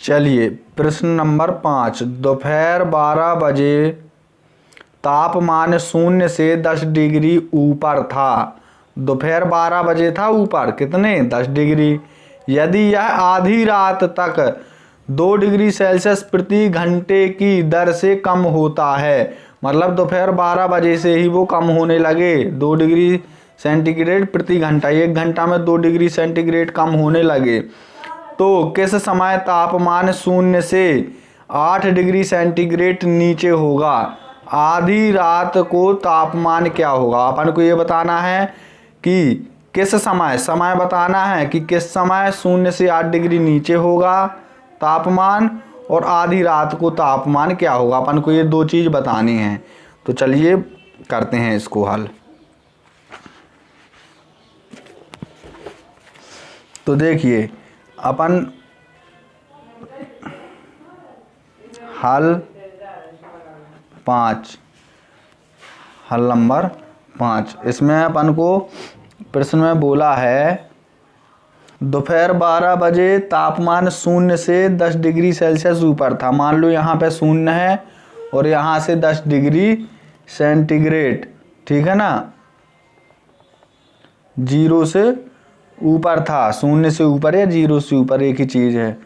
चलिए प्रश्न नंबर 5, दोपहर 12 बजे तापमान 0 से 10 डिग्री ऊपर था। दोपहर 12 बजे था ऊपर कितने 10 डिग्री। यदि यह आधी रात तक 2 डिग्री सेल्सियस प्रति घंटे की दर से कम होता है, मतलब दोपहर 12 बजे से ही वो कम होने लगे 2 डिग्री सेंटीग्रेड प्रति घंटा, 1 घंटा में 2 डिग्री सेंटीग्रेड कम होने लगे, तो किस समय तापमान 0 से 8 डिग्री सेंटीग्रेड नीचे होगा। आधी रात को तापमान क्या होगा, अपन को ये बताना है कि किस समय बताना है कि किस समय 0 से 8 डिग्री नीचे होगा तापमान, और आधी रात को तापमान क्या होगा। अपन को ये 2 चीज़ बतानी है। तो चलिए करते हैं इसको हल। तो देखिए अपन हल 5, हल नंबर 5, इसमें अपन को प्रश्न में बोला है दोपहर 12 बजे तापमान 0 से 10 डिग्री सेल्सियस ऊपर था। मान लो यहाँ पे 0 है और यहाँ से 10 डिग्री सेंटीग्रेड, ठीक है ना, 0 से ऊपर था, 0 से ऊपर या 0 से ऊपर एक ही चीज़ है।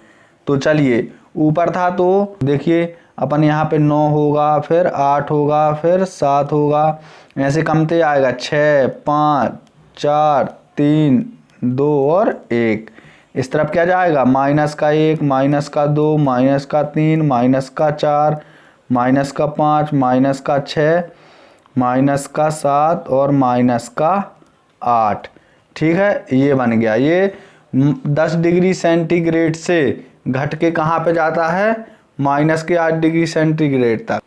तो चलिए ऊपर था तो देखिए अपन यहाँ पे 9 होगा, फिर 8 होगा, फिर 7 होगा, ऐसे कमते आएगा 6, 5, 4, 3, 2 और 1। इस तरफ क्या जाएगा -1, -2, -3, -4, -5, -6, -7 और -8। ठीक है, ये बन गया। ये 10 डिग्री सेंटीग्रेड से घट के कहाँ पे जाता है -8 डिग्री सेंटीग्रेड तक।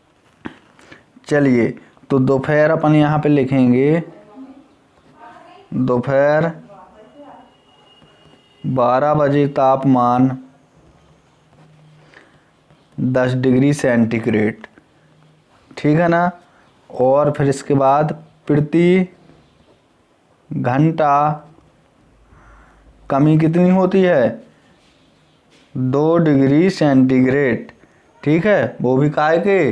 चलिए तो दोपहर अपन यहाँ पे लिखेंगे दोपहर 12 बजे तापमान 10 डिग्री सेंटीग्रेड, ठीक है ना, और फिर इसके बाद प्रति घंटा कमी कितनी होती है 2 डिग्री सेंटीग्रेड, ठीक है, वो भी काहे के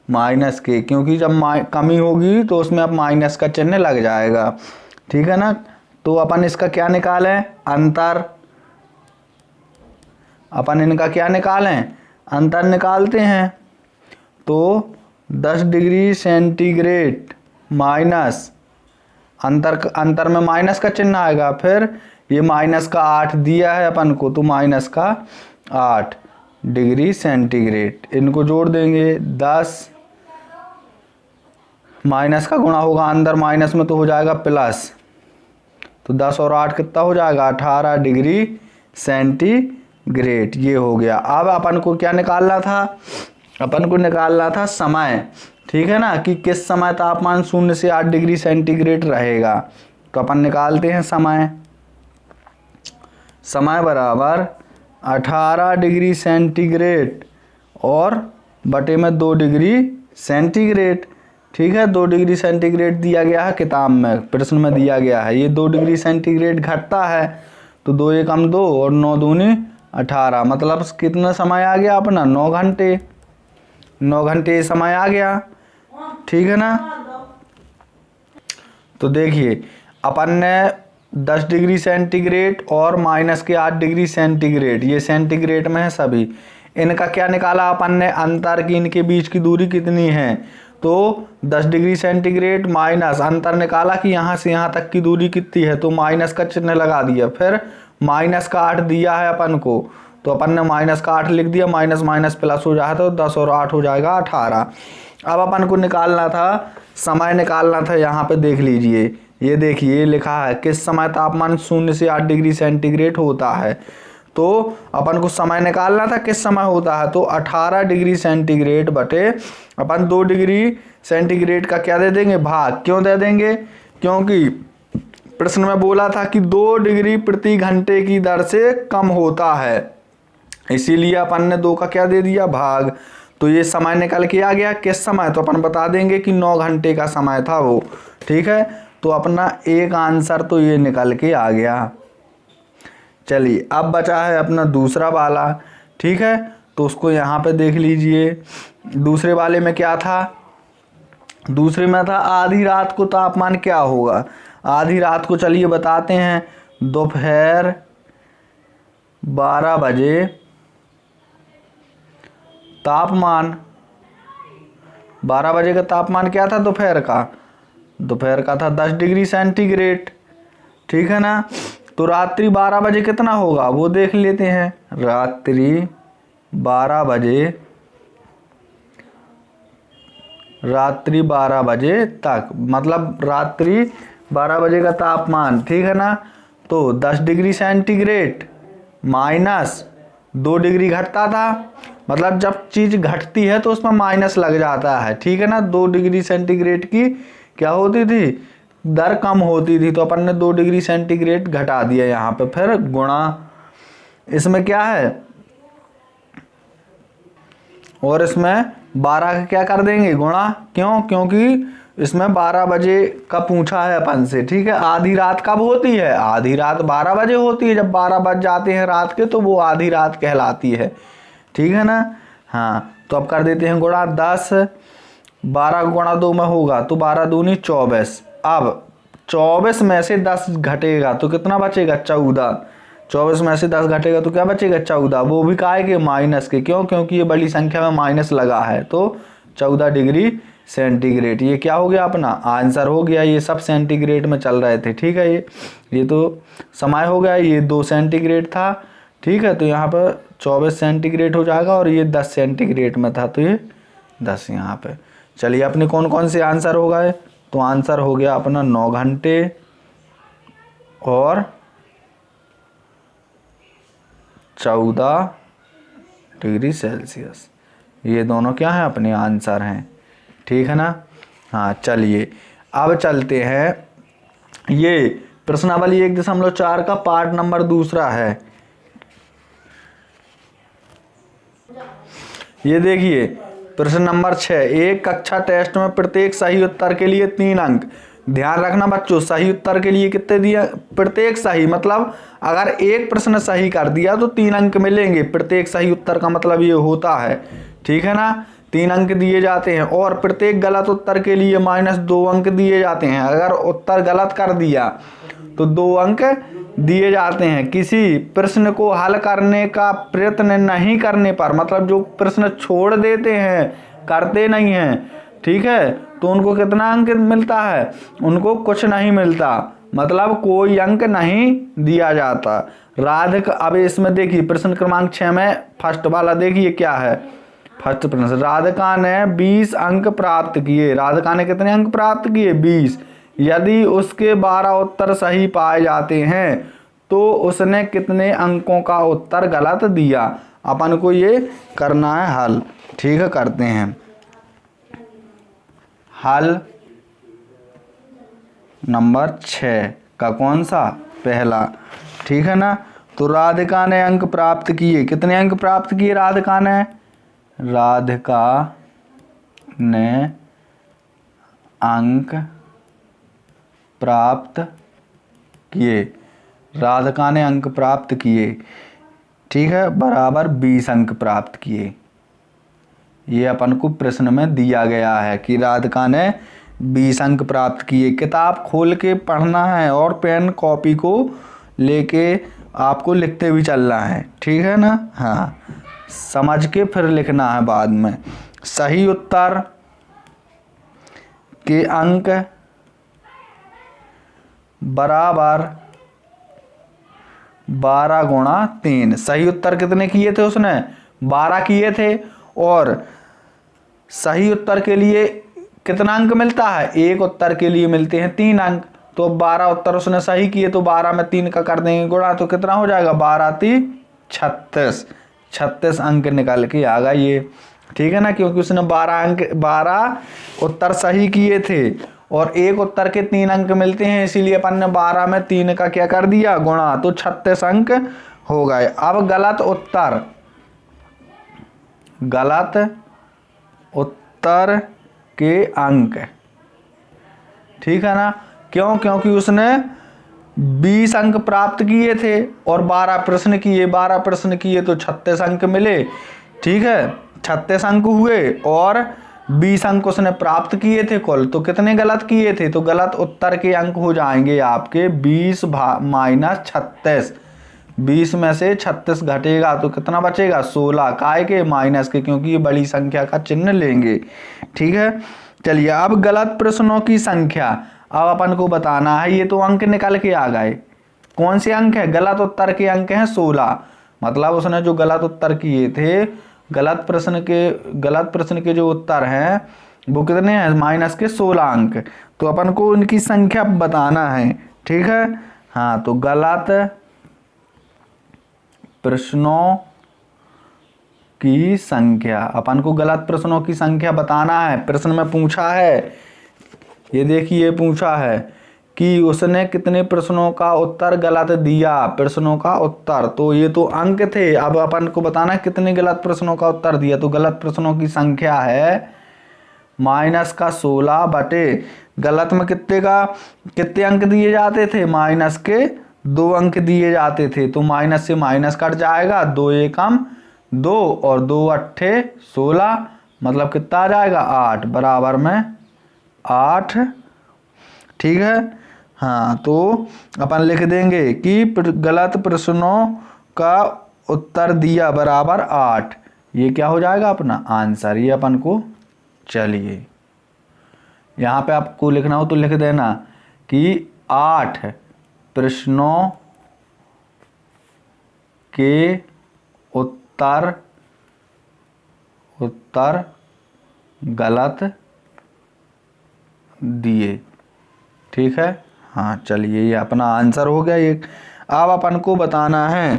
माइनस के, क्योंकि जब कमी होगी तो उसमें अब माइनस का चिन्ह लग जाएगा, ठीक है ना। तो अपन इसका क्या निकालें अंतर, अपन इनका क्या निकालें अंतर निकालते हैं। तो 10 डिग्री सेंटीग्रेड माइनस अंतर में माइनस का चिन्ह आएगा, फिर ये -8 दिया है अपन को तो -8 डिग्री सेंटीग्रेड, इनको जोड़ देंगे 10, माइनस का गुणा होगा अंदर माइनस में तो हो जाएगा प्लस, तो 10 और 8 कितना हो जाएगा 18 डिग्री सेंटीग्रेड। ये हो गया। अब अपन को क्या निकालना था, अपन को निकालना था समय, ठीक है ना, कि किस समय तापमान 0 से 8 डिग्री सेंटीग्रेड रहेगा। तो अपन निकालते हैं समय बराबर 18 डिग्री सेंटीग्रेड और बटे में 2 डिग्री सेंटीग्रेड, ठीक है। 2 डिग्री सेंटीग्रेड दिया गया है किताब में, प्रश्न में दिया गया है। ये 2 डिग्री सेंटीग्रेड घटता है तो 2 एकम 2 और 9 दूनी 18, मतलब कितना समय आ गया अपना 9 घंटे, 9 घंटे समय आ गया, ठीक है ना। तो देखिए अपन ने 10 डिग्री सेंटीग्रेड और -8 डिग्री सेंटीग्रेड, ये सेंटीग्रेड में है सभी, इनका क्या निकाला अपन ने अंतर की, इनके बीच की दूरी कितनी है। तो 10 डिग्री सेंटीग्रेड माइनस अंतर निकाला कि यहाँ से यहाँ तक की दूरी कितनी है, तो माइनस का चिन्ह लगा दिया, फिर -8 दिया है अपन को तो अपन ने -8 लिख दिया, माइनस माइनस प्लस हो जाए तो 10 और 8 हो जाएगा 18। अब अपन को निकालना था समय, निकालना था, यहाँ पे देख लीजिए, ये देखिए लिखा है किस समय तापमान 0 से 8 डिग्री सेंटीग्रेड होता है। तो अपन को समय निकालना था किस समय होता है, तो 18 डिग्री सेंटीग्रेड बटे अपन 2 डिग्री सेंटीग्रेड का क्या दे देंगे भाग। क्यों दे देंगे, क्योंकि प्रश्न में बोला था कि 2 डिग्री प्रति घंटे की दर से कम होता है, इसीलिए अपन ने 2 का क्या दे दिया भाग। तो ये समय निकल के आ गया किस समय, तो अपन बता देंगे कि 9 घंटे का समय था वो, ठीक है। तो अपना एक आंसर तो ये निकल के आ गया। चलिए अब बचा है अपना दूसरा वाला, ठीक है, तो उसको यहाँ पे देख लीजिए। दूसरे वाले में क्या था, दूसरे में था आधी रात को तापमान क्या होगा। आधी रात को चलिए बताते हैं, दोपहर 12 बजे तापमान, 12 बजे का तापमान क्या था दोपहर का, दोपहर का था 10 डिग्री सेंटीग्रेड, ठीक है ना। तो रात्रि 12 बजे कितना होगा वो देख लेते हैं। रात्रि 12 बजे, रात्रि 12 बजे तक, मतलब रात्रि 12 बजे का तापमान, ठीक है ना। तो 10 डिग्री सेंटीग्रेड माइनस 2 डिग्री घटता था, मतलब जब चीज़ घटती है तो उसमें माइनस लग जाता है, ठीक है ना। 2 डिग्री सेंटीग्रेड की क्या होती थी, दर कम होती थी, तो अपन ने 2 डिग्री सेंटीग्रेड घटा दिया यहाँ पे, फिर गुणा, इसमें क्या है और इसमें 12 का क्या कर देंगे गुणा, क्यों, क्योंकि इसमें 12 बजे का पूछा है अपन से, ठीक है। आधी रात कब होती है, आधी रात 12 बजे होती है, जब 12 बज जाते हैं रात के तो वो आधी रात कहलाती है, ठीक है ना। हाँ, तो अब कर देते हैं गुणा, 10 12 गुणा 2 में होगा तो 12 दूनी 24। अब 24 में से 10 घटेगा तो कितना बचेगा, 14। 24 में से 10 घटेगा तो क्या बचेगा, 14, वो भी काहे के, माइनस के, क्यों, क्योंकि ये बड़ी संख्या में माइनस लगा है, तो 14 डिग्री सेंटीग्रेड। ये क्या हो गया, अपना आंसर हो गया। ये सब सेंटीग्रेड में चल रहे थे, ठीक है। ये तो समय हो गया, ये 2 सेंटीग्रेड था, ठीक है। तो यहाँ पर 24 सेंटीग्रेड हो जाएगा और ये 10 सेंटीग्रेड में था, तो ये 10 यहाँ पे। चलिए अपने कौन कौन से आंसर हो गए, तो आंसर हो गया अपना 9 घंटे और 14 डिग्री सेल्सियस। ये दोनों क्या है, अपने आंसर हैं, ठीक है ना। हाँ, चलिए अब चलते हैं, ये प्रश्नावली 1.4 का पार्ट नंबर दूसरा है। ये देखिए प्रश्न नंबर 6, एक कक्षा टेस्ट में प्रत्येक सही उत्तर के लिए 3 अंक। ध्यान रखना बच्चों, सही उत्तर के लिए कितने दिया, प्रत्येक सही मतलब अगर एक प्रश्न सही कर दिया तो 3 अंक मिलेंगे। प्रत्येक सही उत्तर का मतलब ये होता है, ठीक है ना। 3 अंक दिए जाते हैं और प्रत्येक गलत उत्तर के लिए -2 अंक दिए जाते हैं। अगर उत्तर गलत कर दिया तो 2 अंक दिए जाते हैं। किसी प्रश्न को हल करने का प्रयत्न नहीं करने पर, मतलब जो प्रश्न छोड़ देते हैं, करते नहीं हैं, ठीक है, तो उनको कितना अंक मिलता है, उनको कुछ नहीं मिलता, मतलब कोई अंक नहीं दिया जाता। राधिका, अब इसमें देखिए प्रश्न क्रमांक 6 में फर्स्ट वाला देखिए क्या है। फर्स्ट प्रश्न, राधिका ने 20 अंक प्राप्त किए। राधिका ने कितने अंक प्राप्त किए, 20। यदि उसके 12 उत्तर सही पाए जाते हैं तो उसने कितने अंकों का उत्तर गलत दिया। अपन को ये करना है हल, ठीक है, करते हैं हल नंबर 6 का, कौन सा, पहला, ठीक है ना। तो राधिका ने अंक प्राप्त किए, कितने अंक प्राप्त किए राधिका ने, राधिका ने अंक प्राप्त किए, राधिका ने अंक प्राप्त किए, ठीक है, बराबर 20 अंक प्राप्त किए। ये अपन को प्रश्न में दिया गया है कि राधिका ने 20 अंक प्राप्त किए। किताब खोल के पढ़ना है और पेन कॉपी को लेके आपको लिखते भी चलना है, ठीक है ना। हाँ, समझ के फिर लिखना है बाद में। सही उत्तर के अंक बराबर 12 गुणा 3। सही उत्तर कितने किए थे उसने, 12 किए थे, और सही उत्तर के लिए कितना अंक मिलता है, एक उत्तर के लिए मिलते हैं 3 अंक। तो 12 उत्तर उसने सही किए तो 12 में 3 का कर देंगे गुणा, तो कितना हो जाएगा, 12 3 36, 36 अंक निकल के आ गए ये, ठीक है ना, क्योंकि उसने 12 उत्तर सही किए थे और एक उत्तर के 3 अंक मिलते हैं, इसीलिए अपन ने 12 में 3 का क्या कर दिया गुणा, तो 36 अंक हो गए। अब गलत उत्तर के अंक, ठीक है ना, क्यों, क्योंकि उसने 20 अंक प्राप्त किए थे और 12 प्रश्न किए, 12 प्रश्न किए तो 36 अंक मिले। ठीक है, 36 अंक हुए और 20 अंक उसने प्राप्त किए थे कुल, तो कितने गलत किए थे? तो गलत उत्तर के अंक हो जाएंगे आपके 20 माइनस 36। 20 में से 36 घटेगा तो कितना बचेगा? 16। काय के? माइनस के, क्योंकि ये बड़ी संख्या का चिन्ह लेंगे। ठीक है, चलिए अब गलत प्रश्नों की संख्या अब अपन को बताना है। ये तो अंक निकल के आ गए, कौन से अंक है? गलत उत्तर के अंक हैं 16। मतलब उसने जो गलत उत्तर किए थे, गलत प्रश्न के जो उत्तर हैं वो कितने हैं? माइनस के 16 अंक। तो अपन को उनकी संख्या बताना है। ठीक है, हाँ, तो गलत प्रश्नों की संख्या, अपन को गलत प्रश्नों की संख्या बताना है। प्रश्न में पूछा है, ये देखिए पूछा है कि उसने कितने प्रश्नों का उत्तर गलत दिया, प्रश्नों का उत्तर, तो ये तो अंक थे। अब अपन को बताना कितने गलत प्रश्नों का उत्तर दिया, तो गलत प्रश्नों की संख्या है माइनस का 16 बटे गलत में कितने अंक दिए जाते थे? माइनस के 2 अंक दिए जाते थे, तो माइनस से माइनस कट जाएगा, 2 एकम 2 और 2 अट्ठे 16, मतलब कितना आ जाएगा? 8 बराबर में 8। ठीक है, हाँ, तो अपन लिख देंगे कि गलत प्रश्नों का उत्तर दिया बराबर 8। ये क्या हो जाएगा अपना आंसर, ये अपन को। चलिए यहाँ पे आपको लिखना हो तो लिख देना कि 8 प्रश्नों के उत्तर गलत दिए। ठीक है, हाँ, चलिए ये अपना आंसर हो गया ये। अब अपन को बताना है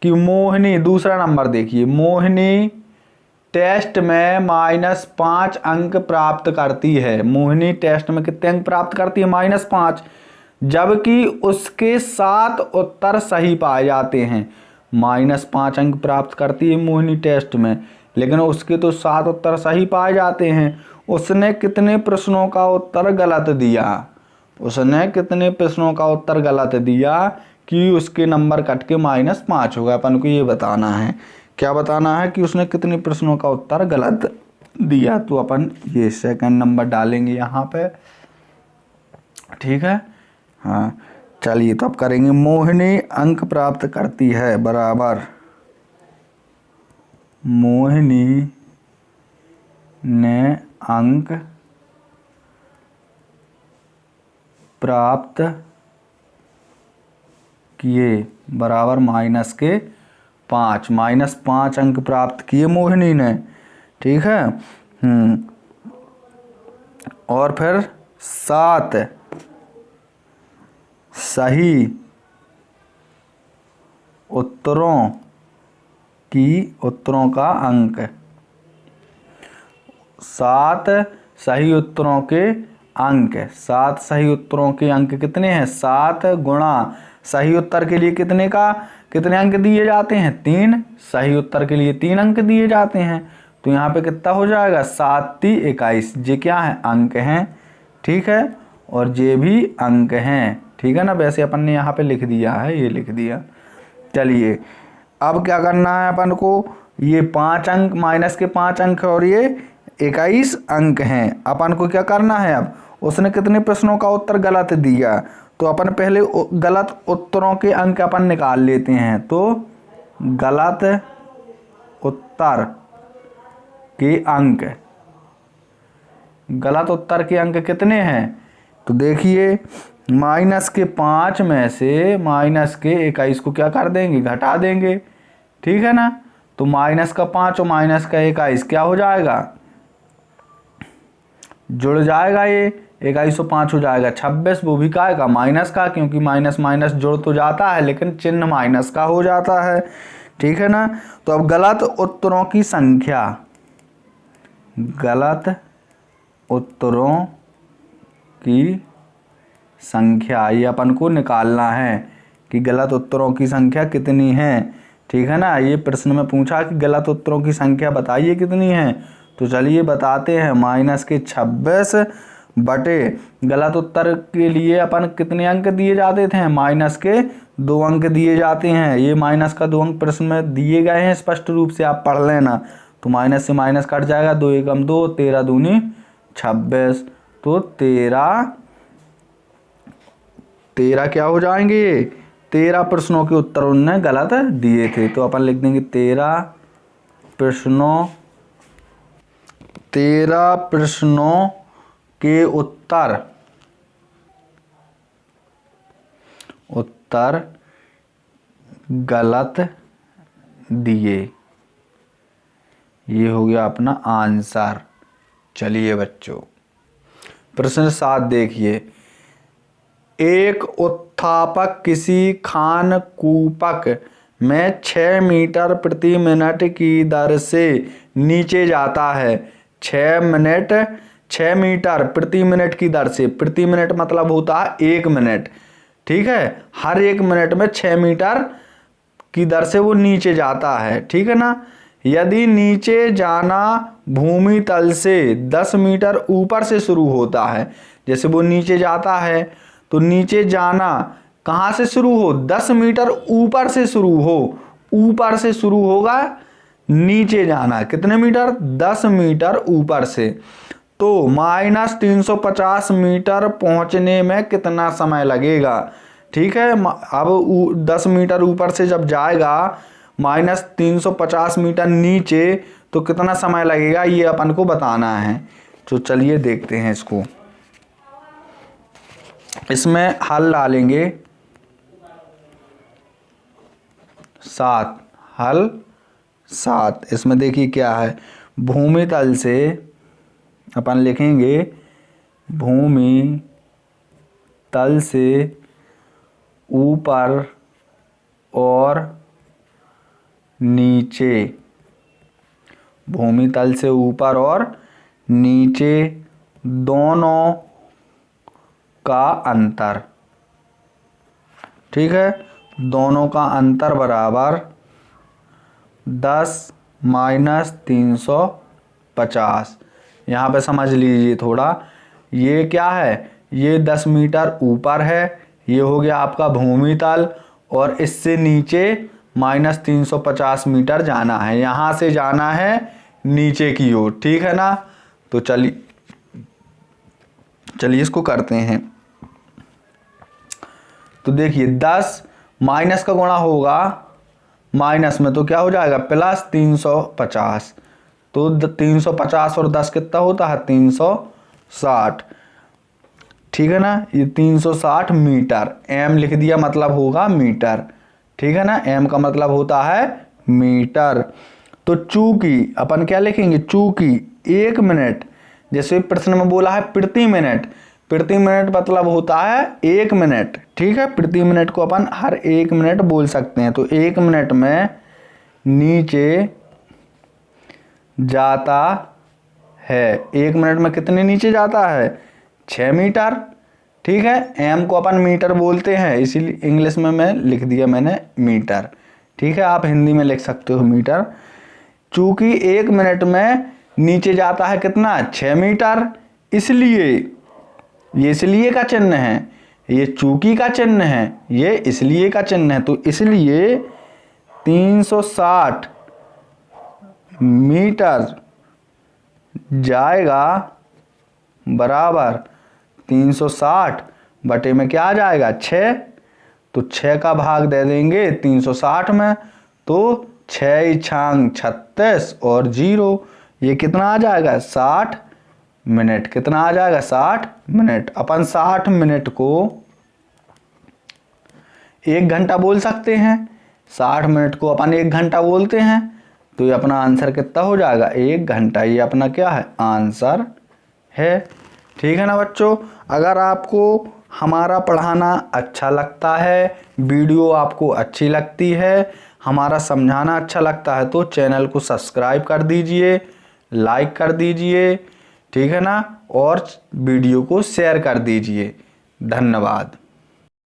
कि मोहिनी, दूसरा नंबर देखिए, मोहिनी टेस्ट में -5 अंक प्राप्त करती है। मोहिनी टेस्ट में कितने अंक प्राप्त करती है? -5, जबकि उसके 7 उत्तर सही पाए जाते हैं। -5 अंक प्राप्त करती है मोहिनी टेस्ट में, लेकिन उसके तो 7 उत्तर सही पाए जाते हैं। उसने कितने प्रश्नों का उत्तर गलत दिया? उसने कितने प्रश्नों का उत्तर गलत दिया कि उसके नंबर कट के -5 होगा? अपन को ये बताना है। क्या बताना है? कि उसने कितने प्रश्नों का उत्तर गलत दिया। तो अपन ये सेकंड नंबर डालेंगे यहाँ पे। ठीक है, हाँ, चलिए तो अब करेंगे मोहिनी अंक प्राप्त करती है बराबर मोहिनी ने अंक प्राप्त किए बराबर माइनस के 5। -5 अंक प्राप्त किए मोहिनी ने। ठीक है, और फिर 7 सही उत्तरों का अंक, 7 सही उत्तरों के अंक, 7 सही उत्तरों के अंक कितने हैं? 7 गुणा सही उत्तर के लिए कितने अंक दिए जाते हैं? 3। सही उत्तर के लिए 3 अंक दिए जाते हैं, तो यहाँ पे कितना हो जाएगा? 7 × 3 = 21। ये क्या है? अंक हैं। ठीक है, और ये भी अंक हैं। ठीक है ना, वैसे अपन ने यहाँ पे लिख दिया है, ये लिख दिया। चलिए अब क्या करना है अपन को? ये 5 अंक, माइनस के 5 अंक और ये 21 अंक हैं। अपन को क्या करना है? अब उसने कितने प्रश्नों का उत्तर गलत दिया, तो अपन पहले गलत उत्तरों के अंक अपन निकाल लेते हैं। तो गलत उत्तर के अंक, गलत उत्तर के अंक कितने हैं? तो देखिए माइनस के 5 में से माइनस के 21 को क्या कर देंगे? घटा देंगे। ठीक है ना, तो माइनस का 5 और माइनस का 21 क्या हो जाएगा? जुड़ जाएगा, ये 21 और 5 हो जाएगा 26। वो भी काय का? माइनस का, क्योंकि माइनस माइनस जुड़ तो जाता है लेकिन चिन्ह माइनस का हो जाता है। ठीक है ना, तो अब गलत उत्तरों की संख्या, गलत उत्तरों की संख्या, ये अपन को निकालना है कि गलत उत्तरों की संख्या कितनी है। ठीक है ना, ये प्रश्न में पूछा कि गलत उत्तरों की संख्या बताइए कितनी है, तो चलिए बताते हैं। माइनस के 26 बटे गलत उत्तर के लिए अपन कितने अंक दिए जाते थे, माइनस के 2 अंक दिए जाते हैं। ये माइनस का 2 अंक प्रश्न में दिए गए हैं, स्पष्ट रूप से आप पढ़ लेना। तो माइनस से माइनस कट जाएगा, 2 एकम 2, 13 दूनी 26। तो 13 क्या हो जाएंगे, 13 प्रश्नों के उत्तर उन्होंने गलत दिए थे। तो अपन लिख देंगे 13 प्रश्नों के उत्तर गलत दिए। ये हो गया अपना आंसर। चलिए बच्चों, प्रश्न 7 देखिए। एक उत्थापक किसी खानकूपक में 6 मीटर प्रति मिनट की दर से नीचे जाता है। 6 मीटर प्रति मिनट की दर से, प्रति मिनट मतलब होता है 1 मिनट, ठीक है। हर 1 मिनट में 6 मीटर की दर से वो नीचे जाता है, ठीक है ना। यदि नीचे जाना भूमि तल से 10 मीटर ऊपर से शुरू होता है, जैसे वो नीचे जाता है तो नीचे जाना कहाँ से शुरू हो, 10 मीटर ऊपर से शुरू हो, ऊपर से शुरू होगा नीचे जाना कितने मीटर, 10 मीटर ऊपर से। तो माइनस 350 मीटर पहुंचने में कितना समय लगेगा, ठीक है। अब 10 मीटर ऊपर से जब जाएगा माइनस 350 मीटर नीचे, तो कितना समय लगेगा ये अपन को बताना है। तो चलिए देखते हैं इसको। इसमें हल डालेंगे 7, हल 7। इसमें देखिए क्या है, भूमि तल से अपन लिखेंगे भूमि तल से ऊपर और नीचे, भूमि तल से ऊपर और नीचे दोनों का अंतर, ठीक है। दोनों का अंतर बराबर 10 माइनस 350। यहाँ पे समझ लीजिए थोड़ा, ये क्या है, ये 10 मीटर ऊपर है, ये हो गया आपका भूमि तल, और इससे नीचे माइनस 350 मीटर जाना है, यहाँ से जाना है नीचे की ओर, ठीक है ना। तो चलिए इसको करते हैं। तो देखिए 10 माइनस का गुणा होगा माइनस में, तो क्या हो जाएगा प्लस 350। तो 350 और 10 कितना होता है 360, ठीक है ना। ये 360 मीटर, एम लिख दिया मतलब होगा मीटर, ठीक है ना। एम का मतलब होता है मीटर। तो चूंकि अपन क्या लिखेंगे, चूंकि 1 मिनट, जैसे प्रश्न में बोला है प्रति मिनट, प्रति मिनट मतलब होता है 1 मिनट, ठीक है। प्रति मिनट को अपन हर 1 मिनट बोल सकते हैं। तो 1 मिनट में नीचे जाता है, 1 मिनट में कितने नीचे जाता है 6 मीटर, ठीक है। एम को अपन मीटर बोलते हैं, इसीलिए इंग्लिश में मैं लिख दिया मैंने मीटर, ठीक है। आप हिंदी में लिख सकते हो मीटर। चूंकि 1 मिनट में नीचे जाता है कितना 6 मीटर, इसलिए ये इसलिए का चिन्ह है, ये चूंकि का चिन्ह है, ये इसलिए का चिन्ह है। तो इसलिए 360 मीटर जाएगा बराबर 360 बटे में क्या आ जाएगा 6। तो 6 का भाग दे देंगे 360 में, तो 6 छांग 36 और 0, ये कितना आ जाएगा 60 मिनट। कितना आ जाएगा 60 मिनट। अपन 60 मिनट को 1 घंटा बोल सकते हैं, 60 मिनट को अपन 1 घंटा बोलते हैं। तो ये अपना आंसर कितना हो जाएगा 1 घंटा। ये अपना क्या है आंसर है, ठीक है ना बच्चों। अगर आपको हमारा पढ़ाना अच्छा लगता है, वीडियो आपको अच्छी लगती है, हमारा समझाना अच्छा लगता है, तो चैनल को सब्सक्राइब कर दीजिए, लाइक कर दीजिए, ठीक है ना, और वीडियो को शेयर कर दीजिए। धन्यवाद।